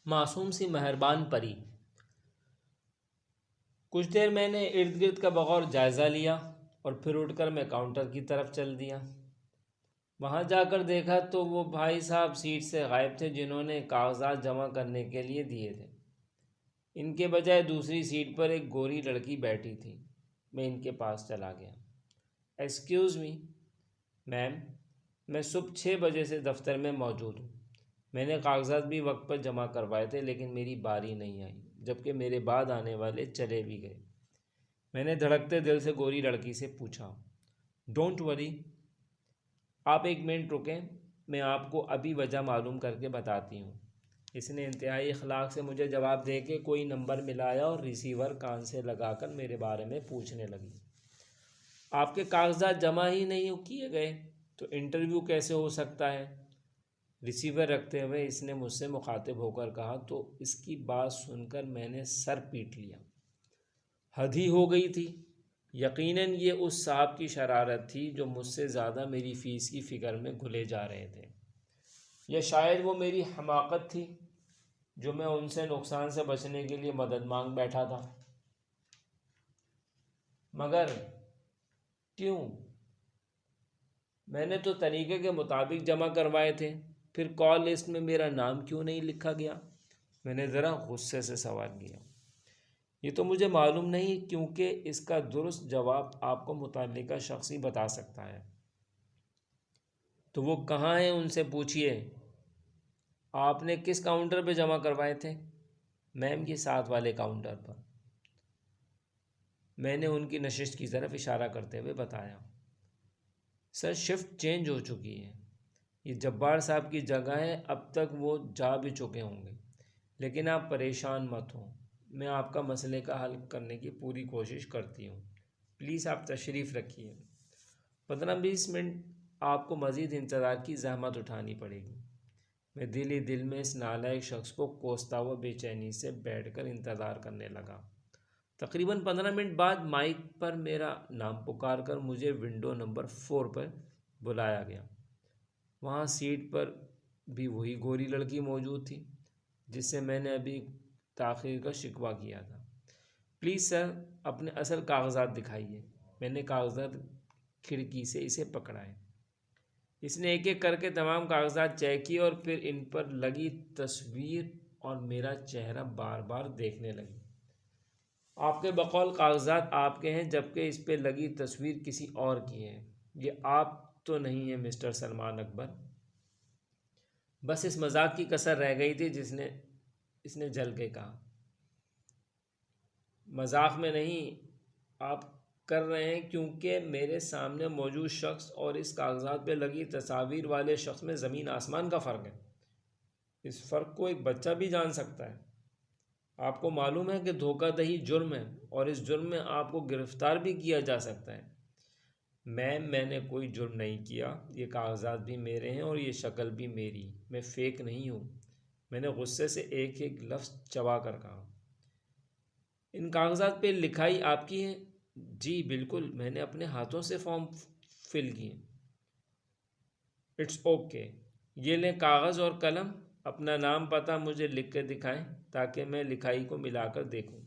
معصوم سی مہربان پری۔ کچھ دیر میں نے ارد گرد کا بغور جائزہ لیا اور پھر اٹھ کر میں کاؤنٹر کی طرف چل دیا۔ وہاں جا کر دیکھا تو وہ بھائی صاحب سیٹ سے غائب تھے جنہوں نے کاغذات جمع کرنے کے لیے دیے تھے۔ ان کے بجائے دوسری سیٹ پر ایک گوری لڑکی بیٹھی تھی۔ میں ان کے پاس چلا گیا۔ ایکسکیوز می میم، میں صبح 6 بجے سے دفتر میں موجود ہوں۔ میں نے کاغذات بھی وقت پر جمع کروائے تھے لیکن میری باری نہیں آئی، جبکہ میرے بعد آنے والے چلے بھی گئے۔ میں نے دھڑکتے دل سے گوری لڑکی سے پوچھا، ڈونٹ وری، آپ 1 منٹ رکیں، میں آپ کو ابھی وجہ معلوم کر کے بتاتی ہوں۔ اس نے انتہائی اخلاق سے مجھے جواب دے کے کوئی نمبر ملایا اور ریسیور کان سے لگا کر میرے بارے میں پوچھنے لگی۔ آپ کے کاغذات جمع ہی نہیں کیے گئے تو انٹرویو کیسے ہو سکتا ہے؟ ریسیور رکھتے ہوئے اس نے مجھ سے مخاطب ہو کر کہا تو اس کی بات سن کر میں نے سر پیٹ لیا۔ حد ہی ہو گئی تھی۔ یقیناً یہ اس صاحب کی شرارت تھی جو مجھ سے زیادہ میری فیس کی فکر میں گھلے جا رہے تھے، یا شاید وہ میری حماقت تھی جو میں ان سے نقصان سے بچنے کے لیے مدد مانگ بیٹھا تھا۔ مگر کیوں؟ میں نے تو طریقے کے مطابق جمع کروائے تھے، پھر کال لسٹ میں میرا نام کیوں نہیں لکھا گیا؟ میں نے ذرا غصے سے سوال کیا۔ یہ تو مجھے معلوم نہیں، کیونکہ اس کا درست جواب آپ کو متعلقہ شخص ہی بتا سکتا ہے۔ تو وہ کہاں ہیں؟ ان سے پوچھئے۔ آپ نے کس کاؤنٹر پہ جمع کروائے تھے؟ میم، یہ 7 والے کاؤنٹر پر۔ میں نے ان کی نشست کی طرف اشارہ کرتے ہوئے بتایا۔ سر، شفٹ چینج ہو چکی ہے، یہ جبار صاحب کی جگہ ہے، اب تک وہ جا بھی چکے ہوں گے، لیکن آپ پریشان مت ہوں، میں آپ کا مسئلے کا حل کرنے کی پوری کوشش کرتی ہوں، پلیز آپ تشریف رکھیے۔ 15-20 منٹ آپ کو مزید انتظار کی زحمت اٹھانی پڑے گی۔ میں دل ہی دل میں اس نالائق شخص کو کوستا ہوا بے چینی سے بیٹھ کر انتظار کرنے لگا۔ تقریباً 15 منٹ بعد مائک پر میرا نام پکار کر مجھے ونڈو نمبر 4 پر بلایا گیا۔ وہاں سیٹ پر بھی وہی گوری لڑکی موجود تھی جس سے میں نے ابھی تاخیر کا شکوہ کیا تھا۔ پلیز سر، اپنے اصل کاغذات دکھائیے۔ میں نے کاغذات کھڑکی سے اسے پکڑائے۔ اس نے ایک ایک کر کے تمام کاغذات چیک کیے اور پھر ان پر لگی تصویر اور میرا چہرہ بار بار دیکھنے لگی۔ آپ کے بقول کاغذات آپ کے ہیں، جبکہ اس پہ لگی تصویر کسی اور کی ہے۔ یہ آپ تو نہیں ہیں مسٹر سلمان اکبر؟ بس اس مذاق کی کسر رہ گئی تھی اس نے جل کے کہا۔ مذاق میں نہیں، آپ کر رہے ہیں، کیونکہ میرے سامنے موجود شخص اور اس کاغذات پہ لگی تصاویر والے شخص میں زمین آسمان کا فرق ہے۔ اس فرق کو ایک بچہ بھی جان سکتا ہے۔ آپ کو معلوم ہے کہ دھوکہ دہی جرم ہے اور اس جرم میں آپ کو گرفتار بھی کیا جا سکتا ہے۔ میم، میں نے کوئی جرم نہیں کیا، یہ کاغذات بھی میرے ہیں اور یہ شکل بھی میری، میں فیک نہیں ہوں۔ میں نے غصے سے ایک ایک لفظ چبا کر کہا۔ ان کاغذات پہ لکھائی آپ کی ہے؟ جی بالکل، میں نے اپنے ہاتھوں سے فارم فل کیے۔ اٹس اوکے، یہ لیں کاغذ اور قلم، اپنا نام پتہ مجھے لکھ کے دکھائیں تاکہ میں لکھائی کو ملا کر دیکھوں۔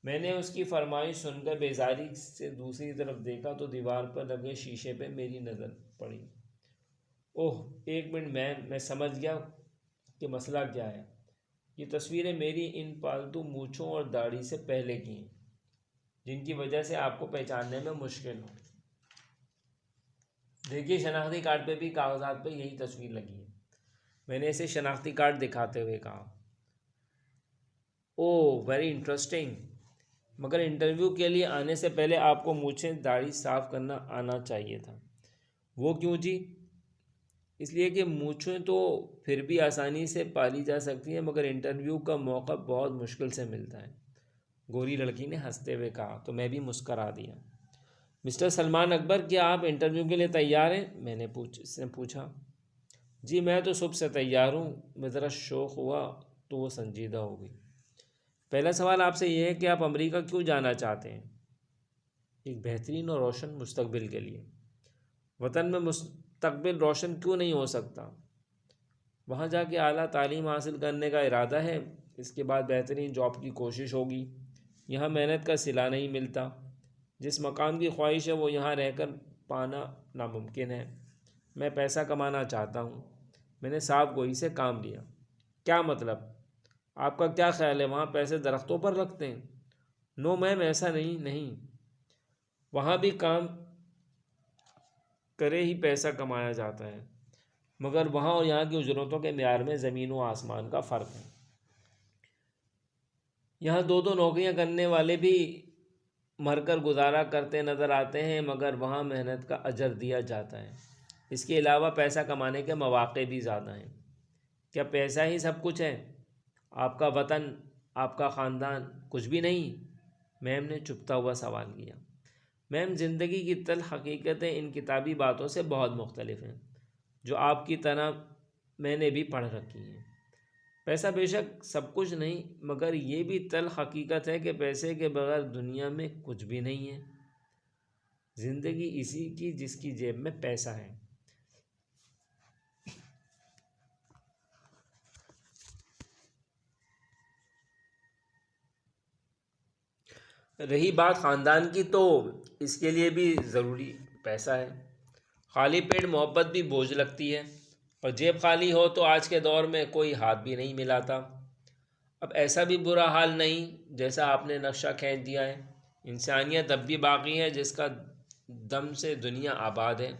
میں نے اس کی فرمائش سن کر بیزاری سے دوسری طرف دیکھا تو دیوار پر لگے شیشے پہ میری نظر پڑی۔ اوہ، 1 منٹ میم، میں سمجھ گیا کہ مسئلہ کیا ہے۔ یہ تصویریں میری ان پالتو مونچھوں اور داڑھی سے پہلے کی ہیں، جن کی وجہ سے آپ کو پہچاننے میں مشکل ہو۔ دیکھیے، شناختی کارڈ پہ بھی کاغذات پہ یہی تصویر لگی ہے۔ میں نے اسے شناختی کارڈ دکھاتے ہوئے کہا۔ اوہ، ویری انٹرسٹنگ، مگر انٹرویو کے لیے آنے سے پہلے آپ کو مونچھیں داڑھی صاف کرنا آنا چاہیے تھا۔ وہ کیوں جی؟ اس لیے کہ مونچھیں تو پھر بھی آسانی سے پالی جا سکتی ہیں، مگر انٹرویو کا موقع بہت مشکل سے ملتا ہے، گوری لڑکی نے ہنستے ہوئے کہا تو میں بھی مسکرا دیا۔ مسٹر سلمان اکبر، کیا آپ انٹرویو کے لیے تیار ہیں؟ اس نے پوچھا۔ جی، میں تو صبح سے تیار ہوں۔ میں ذرا شوق ہوا تو وہ سنجیدہ ہو گئی۔ پہلا سوال آپ سے یہ ہے کہ آپ امریکہ کیوں جانا چاہتے ہیں؟ ایک بہترین اور روشن مستقبل کے لیے۔ وطن میں مستقبل روشن کیوں نہیں ہو سکتا؟ وہاں جا کے اعلیٰ تعلیم حاصل کرنے کا ارادہ ہے، اس کے بعد بہترین جاب کی کوشش ہوگی۔ یہاں محنت کا صلہ نہیں ملتا، جس مقام کی خواہش ہے وہ یہاں رہ کر پانا ناممکن ہے۔ میں پیسہ کمانا چاہتا ہوں۔ میں نے صاف گوئی سے کام لیا۔ کیا مطلب؟ آپ کا کیا خیال ہے وہاں پیسے درختوں پر لگتے ہیں؟ نو میم، ایسا نہیں، وہاں بھی کام کرے ہی پیسہ کمایا جاتا ہے، مگر وہاں اور یہاں کی اجرتوں کے معیار میں زمین و آسمان کا فرق ہے۔ یہاں دو نوکریاں کرنے والے بھی مر کر گزارا کرتے نظر آتے ہیں، مگر وہاں محنت کا اجر دیا جاتا ہے۔ اس کے علاوہ پیسہ کمانے کے مواقع بھی زیادہ ہیں۔ کیا پیسہ ہی سب کچھ ہے؟ آپ کا وطن، آپ کا خاندان کچھ بھی نہیں؟ میم نے چپتا ہوا سوال کیا۔ میم، زندگی کی تلخ حقیقتیں ان کتابی باتوں سے بہت مختلف ہیں، جو آپ کی طرح میں نے بھی پڑھ رکھی ہیں۔ پیسہ بے شک سب کچھ نہیں، مگر یہ بھی تلخ حقیقت ہے کہ پیسے کے بغیر دنیا میں کچھ بھی نہیں ہے۔ زندگی اسی کی جس کی جیب میں پیسہ ہے۔ رہی بات خاندان کی، تو اس کے لیے بھی ضروری پیسہ ہے۔ خالی پیٹ محبت بھی بوجھ لگتی ہے، اور جیب خالی ہو تو آج کے دور میں کوئی ہاتھ بھی نہیں ملاتا۔ اب ایسا بھی برا حال نہیں جیسا آپ نے نقشہ کھینچ دیا ہے۔ انسانیت اب بھی باقی ہے، جس کا دم سے دنیا آباد ہے،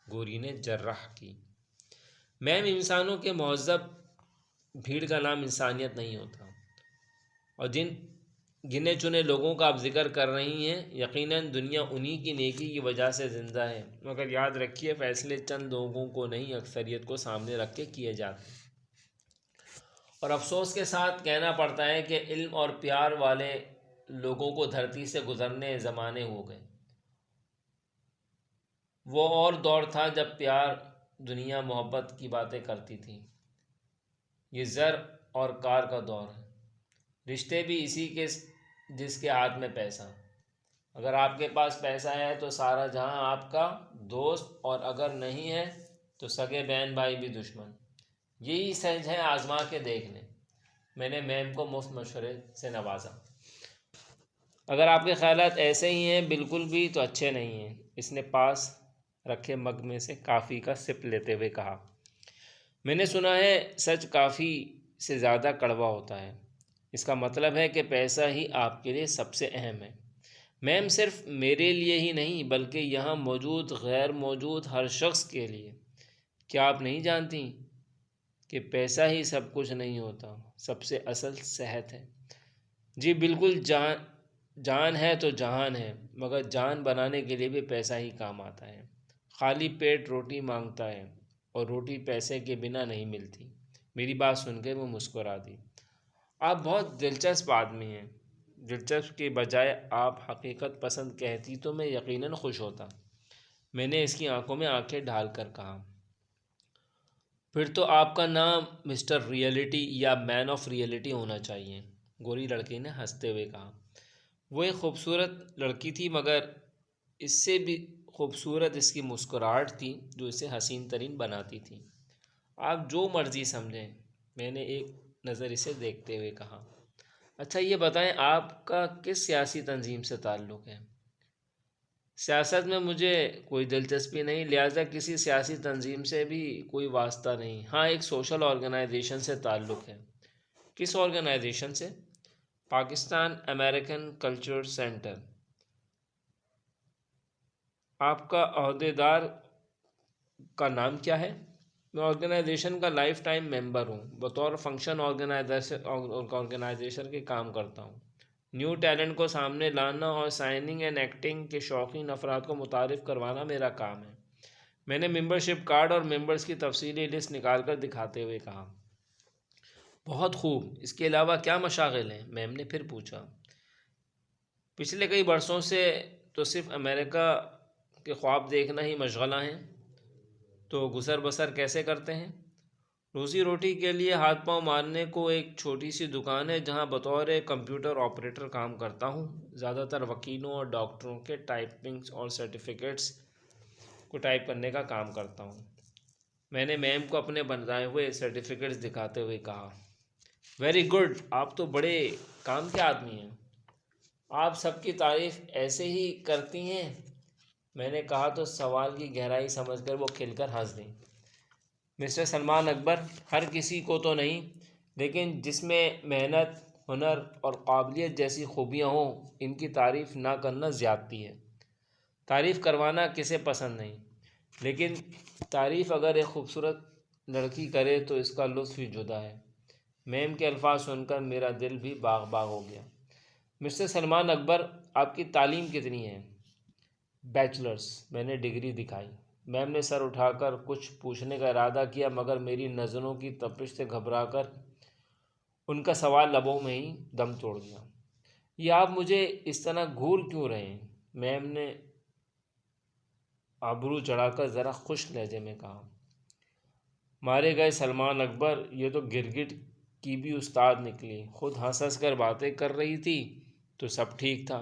گوری نے جرح کی۔ میم، انسانوں کے مہذب بھیڑ کا نام انسانیت نہیں ہوتا، اور جن گنے چنے لوگوں کا آپ ذکر کر رہی ہیں، یقیناً دنیا انہی کی نیکی کی وجہ سے زندہ ہے، مگر یاد رکھیے فیصلے چند لوگوں کو نہیں، اکثریت کو سامنے رکھ کے کیے جاتے ہیں۔ اور افسوس کے ساتھ کہنا پڑتا ہے کہ علم اور پیار والے لوگوں کو دھرتی سے گزرنے زمانے ہو گئے۔ وہ اور دور تھا جب پیار، دنیا محبت کی باتیں کرتی تھی۔ یہ زر اور کار کا دور ہے۔ رشتے بھی اسی کے جس کے ہاتھ میں پیسہ۔ اگر آپ کے پاس پیسہ ہے تو سارا جہاں آپ کا دوست، اور اگر نہیں ہے تو سگے بہن بھائی بھی دشمن۔ یہی سہج ہے، آزما کے دیکھ لیں۔ میں نے میم کو مفت مشورے سے نوازا۔ اگر آپ کے خیالات ایسے ہی ہیں بالکل بھی تو اچھے نہیں ہیں، اس نے پاس رکھے مگ میں سے کافی کا سپ لیتے ہوئے کہا۔ میں نے سنا ہے سچ کافی سے زیادہ کڑوا ہوتا ہے۔ اس کا مطلب ہے کہ پیسہ ہی آپ کے لیے سب سے اہم ہے۔ میم، صرف میرے لیے ہی نہیں بلکہ یہاں موجود غیر موجود ہر شخص کے لیے۔ کیا آپ نہیں جانتی کہ پیسہ ہی سب کچھ نہیں ہوتا، سب سے اصل صحت ہے؟ جی بالکل، جان ہے تو جہان ہے، مگر جان بنانے کے لیے بھی پیسہ ہی کام آتا ہے۔ خالی پیٹ روٹی مانگتا ہے، اور روٹی پیسے کے بنا نہیں ملتی۔ میری بات سن کے وہ مسکرا دی۔ آپ بہت دلچسپ آدمی ہیں۔ دلچسپ کے بجائے آپ حقیقت پسند کہتی تو میں یقیناً خوش ہوتا۔ میں نے اس کی آنکھوں میں آنکھیں ڈال کر کہا۔ پھر تو آپ کا نام مسٹر ریئلٹی یا مین آف ریئلٹی ہونا چاہیے، گوری لڑکی نے ہنستے ہوئے کہا۔ وہ ایک خوبصورت لڑکی تھی، مگر اس سے بھی خوبصورت اس کی مسکراہٹ تھی جو اسے حسین ترین بناتی تھی۔ آپ جو مرضی سمجھیں، میں نے ایک نظر اسے دیکھتے ہوئے کہا۔ اچھا یہ بتائیں، آپ کا کس سیاسی تنظیم سے تعلق ہے؟ سیاست میں مجھے کوئی دلچسپی نہیں، لہٰذا کسی سیاسی تنظیم سے بھی کوئی واسطہ نہیں۔ ہاں، ایک سوشل آرگنائزیشن سے تعلق ہے۔ کس آرگنائزیشن سے؟ Pakistan American culture centre. آپ کا عہدیدار کا نام کیا ہے؟ میں آرگنائزیشن کا لائف ٹائم ممبر ہوں، بطور فنکشن آرگنائزیشن کے کام کرتا ہوں۔ نیو ٹیلنٹ کو سامنے لانا اور سائننگ اینڈ ایکٹنگ کے شوقین افراد کو متعارف کروانا میرا کام ہے۔ میں نے ممبرشپ کارڈ اور ممبرز کی تفصیلی لسٹ نکال کر دکھاتے ہوئے کہا۔ بہت خوب، اس کے علاوہ کیا مشاغل ہیں؟ میم نے پھر پوچھا۔ پچھلے کئی برسوں سے تو صرف امریکہ کے خواب دیکھنا ہی مشغلہ ہیں۔ تو گزر بسر کیسے کرتے ہیں؟ روزی روٹی کے لیے ہاتھ پاؤں مارنے کو ایک چھوٹی سی دکان ہے جہاں بطور کمپیوٹر آپریٹر کام کرتا ہوں۔ زیادہ تر وکیلوں اور ڈاکٹروں کے ٹائپنگز اور سرٹیفکیٹس کو ٹائپ کرنے کا کام کرتا ہوں۔ میں نے میم کو اپنے بنائے ہوئے سرٹیفکیٹس دکھاتے ہوئے کہا۔ ویری گڈ، آپ تو بڑے کام کے آدمی ہیں، آپ سب کی تعریف ایسے ہی کرتی ہیں؟ میں نے کہا تو سوال کی گہرائی سمجھ کر وہ کھل کر ہنس دیں۔ مسٹر سلمان اکبر، ہر کسی کو تو نہیں، لیکن جس میں محنت، ہنر اور قابلیت جیسی خوبیاں ہوں، ان کی تعریف نہ کرنا زیادتی ہے۔ تعریف کروانا کسے پسند نہیں، لیکن تعریف اگر ایک خوبصورت لڑکی کرے تو اس کا لطف ہی جدا ہے۔ میم کے الفاظ سن کر میرا دل بھی باغ باغ ہو گیا۔ مسٹر سلمان اکبر، آپ کی تعلیم کتنی ہے؟ بیچلرز، میں نے ڈگری دکھائی۔ میم نے سر اٹھا کر کچھ پوچھنے کا ارادہ کیا، مگر میری نظروں کی تپش سے گھبرا کر ان کا سوال لبوں میں ہی دم توڑ دیا۔ یہ آپ مجھے اس طرح گھور کیوں رہے ہیں؟ میم نے آبرو چڑھا کر ذرا خشک لہجے میں کہا۔ مارے گئے سلمان اکبر، یہ تو گرگٹ کی بھی استاد نکلی، خود ہنس ہنس کر باتیں کر رہی تھی تو سب ٹھیک تھا۔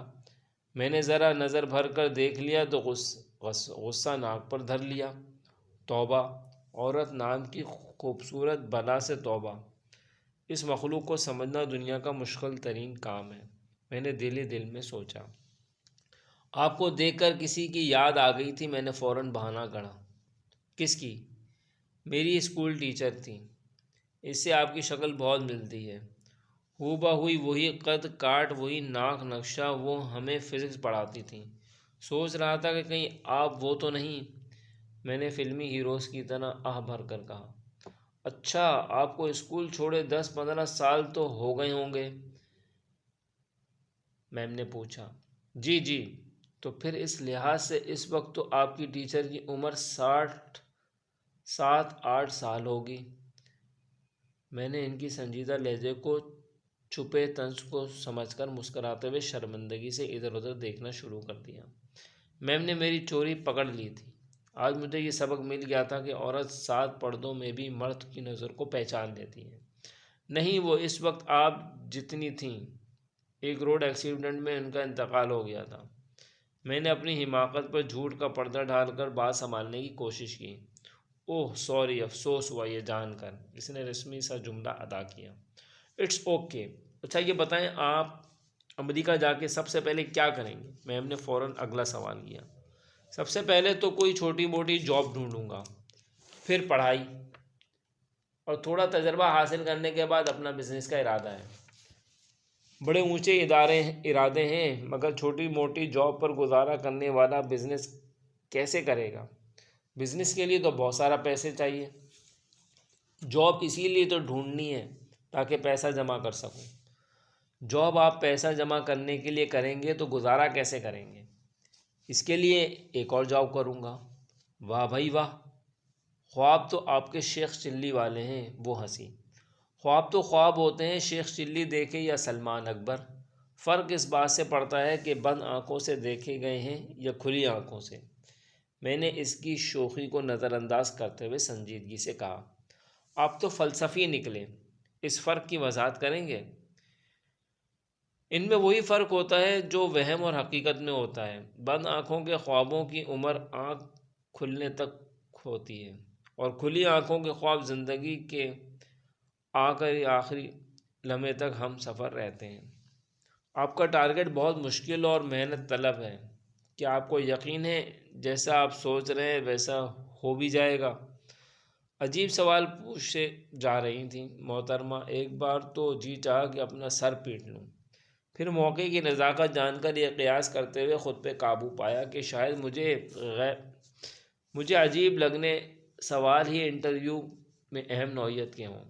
میں نے ذرا نظر بھر کر دیکھ لیا تو غصہ ناک پر دھر لیا۔ توبہ، عورت نام کی خوبصورت بلا سے توبہ، اس مخلوق کو سمجھنا دنیا کا مشکل ترین کام ہے، میں نے دل ہی دل میں سوچا۔ آپ کو دیکھ کر کسی کی یاد آ گئی تھی، میں نے فوراً بہانہ گڑھا۔ کس کی؟ میری اسکول ٹیچر تھی، اس سے آپ کی شکل بہت ملتی ہے، ہو بہوئی وہی قد کاٹ، وہی ناک نقشہ، وہ ہمیں فزکس پڑھاتی تھیں۔ سوچ رہا تھا کہ کہیں آپ وہ تو نہیں، میں نے فلمی ہیروز کی طرح آہ بھر کر کہا۔ اچھا، آپ کو اسکول چھوڑے 10-15 سال تو ہو گئے ہوں گے؟ میم نے پوچھا۔ جی جی، تو پھر اس لحاظ سے اس وقت تو آپ کی ٹیچر کی عمر 7-8 سال ہوگی۔ میں نے ان کی سنجیدہ لہجے کو، چھپے طنز کو سمجھ کر مسکراتے ہوئے شرمندگی سے ادھر ادھر دیکھنا شروع کر دیا۔ میم نے میری چوری پکڑ لی تھی۔ آج مجھے یہ سبق مل گیا تھا کہ عورت 7 پردوں میں بھی مرد کی نظر کو پہچان لیتی ہے۔ نہیں، وہ اس وقت آپ جتنی تھیں۔ ایک روڈ ایکسیڈنٹ میں ان کا انتقال ہو گیا تھا۔ میں نے اپنی حماقت پر جھوٹ کا پردہ ڈال کر بات سنبھالنے کی کوشش کی۔ اوہ سوری، افسوس ہوا یہ جان کر، اس نے رسمی سا جملہ ادا کیا۔ It's okay. اچھا یہ بتائیں، آپ امریکہ جا کے سب سے پہلے کیا کریں گے؟ میم نے فوراً اگلا سوال کیا۔ سب سے پہلے تو کوئی چھوٹی موٹی جاب ڈھونڈوں گا، پھر پڑھائی، اور تھوڑا تجربہ حاصل کرنے کے بعد اپنا بزنس کا ارادہ ہے۔ بڑے اونچے ارادے ہیں، مگر چھوٹی موٹی جاب پر گزارا کرنے والا بزنس کیسے کرے گا؟ بزنس کے لیے تو بہت سارا پیسے چاہیے۔ جاب اسی لیے تو ڈھونڈنی ہے تاکہ پیسہ جمع کر سکوں۔ جاب آپ پیسہ جمع کرنے کے لیے کریں گے تو گزارا کیسے کریں گے؟ اس کے لیے ایک اور جاب کروں گا۔ واہ بھائی واہ، خواب تو آپ کے شیخ چلی والے ہیں، وہ ہنسی۔ خواب تو خواب ہوتے ہیں، شیخ چلی دیکھے یا سلمان اکبر، فرق اس بات سے پڑتا ہے کہ بند آنکھوں سے دیکھے گئے ہیں یا کھلی آنکھوں سے۔ میں نے اس کی شوخی کو نظر انداز کرتے ہوئے سنجیدگی سے کہا۔ آپ تو فلسفی نکلے، اس فرق کی وضاحت کریں گے؟ ان میں وہی فرق ہوتا ہے جو وہم اور حقیقت میں ہوتا ہے۔ بند آنکھوں کے خوابوں کی عمر آنکھ کھلنے تک ہوتی ہے، اور کھلی آنکھوں کے خواب زندگی کے آخری لمحے تک ہم سفر رہتے ہیں۔ آپ کا ٹارگٹ بہت مشکل اور محنت طلب ہے، کیا آپ کو یقین ہے جیسا آپ سوچ رہے ہیں ویسا ہو بھی جائے گا؟ عجیب سوال پوچھے جا رہی تھیں محترمہ۔ ایک بار تو جی چاہا کہ اپنا سر پیٹ لوں، پھر موقع کی نزاکت جان کر یہ قیاس کرتے ہوئے خود پہ قابو پایا کہ شاید مجھے عجیب لگنے سوال ہی انٹرویو میں اہم نوعیت کے ہوں۔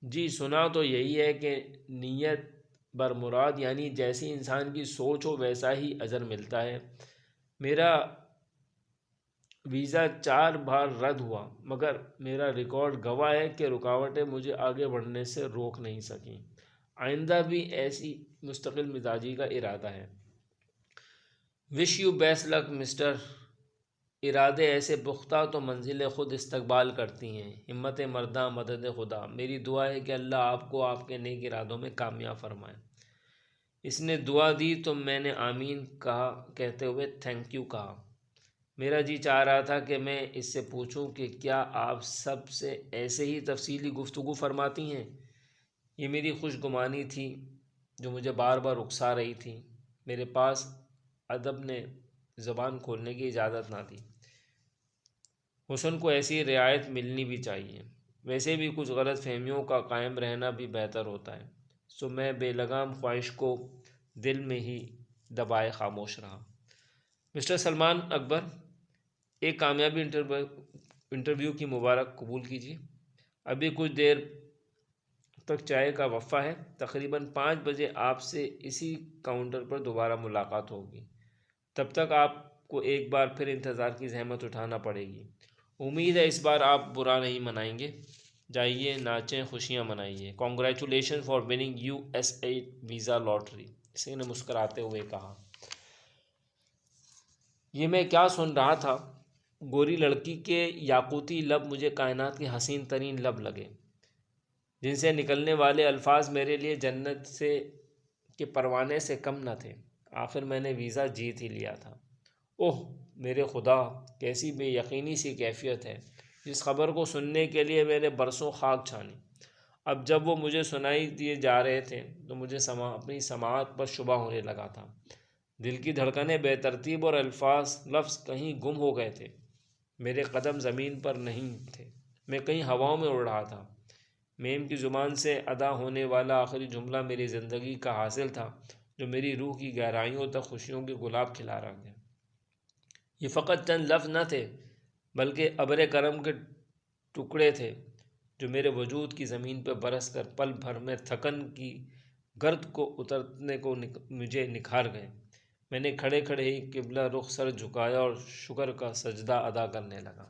جی سنا تو یہی ہے کہ نیت برمراد، یعنی جیسی انسان کی سوچ ہو ویسا ہی اجر ملتا ہے۔ میرا ویزا 4 بار رد ہوا، مگر میرا ریکارڈ گواہ ہے کہ رکاوٹیں مجھے آگے بڑھنے سے روک نہیں سکیں۔ آئندہ بھی ایسی مستقل مزاجی کا ارادہ ہے۔ Wish you best luck mister. ارادے ایسے پختہ تو منزلیں خود استقبال کرتی ہیں۔ ہمت مرداں مدد خدا۔ میری دعا ہے کہ اللہ آپ کو آپ کے نیک ارادوں میں کامیاب فرمائے۔ اس نے دعا دی تو میں نے آمین کہا، کہتے ہوئے تھینک یو کہا۔ میرا جی چاہ رہا تھا کہ میں اس سے پوچھوں کہ کیا آپ سب سے ایسے ہی تفصیلی گفتگو فرماتی ہیں؟ یہ میری خوش گمانی تھی جو مجھے بار بار اکسا رہی تھی۔ میرے پاس ادب نے زبان کھولنے کی اجازت نہ تھی۔ حسن کو ایسی رعایت ملنی بھی چاہیے، ویسے بھی کچھ غلط فہمیوں کا قائم رہنا بھی بہتر ہوتا ہے، سو میں بے لگام خواہش کو دل میں ہی دبائے خاموش رہا۔ مسٹر سلمان اکبر، ایک کامیابی انٹرویو کی مبارک قبول کیجیے۔ ابھی کچھ دیر تک چائے کا وقفہ ہے، تقریباً 5 بجے آپ سے اسی کاؤنٹر پر دوبارہ ملاقات ہوگی۔ تب تک آپ کو ایک بار پھر انتظار کی زحمت اٹھانا پڑے گی۔ امید ہے اس بار آپ برا نہیں منائیں گے۔ جائیے، ناچیں، خوشیاں منائیے۔ Congratulation for winning USA visa lottery, کسی نے مسکراتے ہوئے کہا۔ یہ میں کیا سن رہا تھا؟ گوری لڑکی کے یاقوتی لب مجھے کائنات کے حسین ترین لب لگے، جن سے نکلنے والے الفاظ میرے لیے جنت سے کے پروانے سے کم نہ تھے۔ آخر میں نے ویزا جیت ہی لیا تھا۔ اوہ میرے خدا، کیسی بے یقینی سی کیفیت ہے! جس خبر کو سننے کے لیے میں نے برسوں خاک چھانی، اب جب وہ مجھے سنائی دیے جا رہے تھے تو مجھے اپنی سماعت پر شبہ ہونے لگا تھا۔ دل کی دھڑکنیں بے ترتیب اور لفظ کہیں گم ہو گئے تھے۔ میرے قدم زمین پر نہیں تھے، میں کہیں ہواؤں میں اڑ رہا تھا۔ میم کی زبان سے ادا ہونے والا آخری جملہ میری زندگی کا حاصل تھا، جو میری روح کی گہرائیوں تک خوشیوں کے گلاب کھلا رہا گیا۔ یہ فقط چند لفظ نہ تھے، بلکہ ابر کرم کے ٹکڑے تھے جو میرے وجود کی زمین پر برس کر پل بھر میں تھکن کی گرد کو اترنے کو مجھے نکھار گئے۔ میں نے کھڑے کھڑے ہی قبلہ رخ سر جھکایا اور شکر کا سجدہ ادا کرنے لگا۔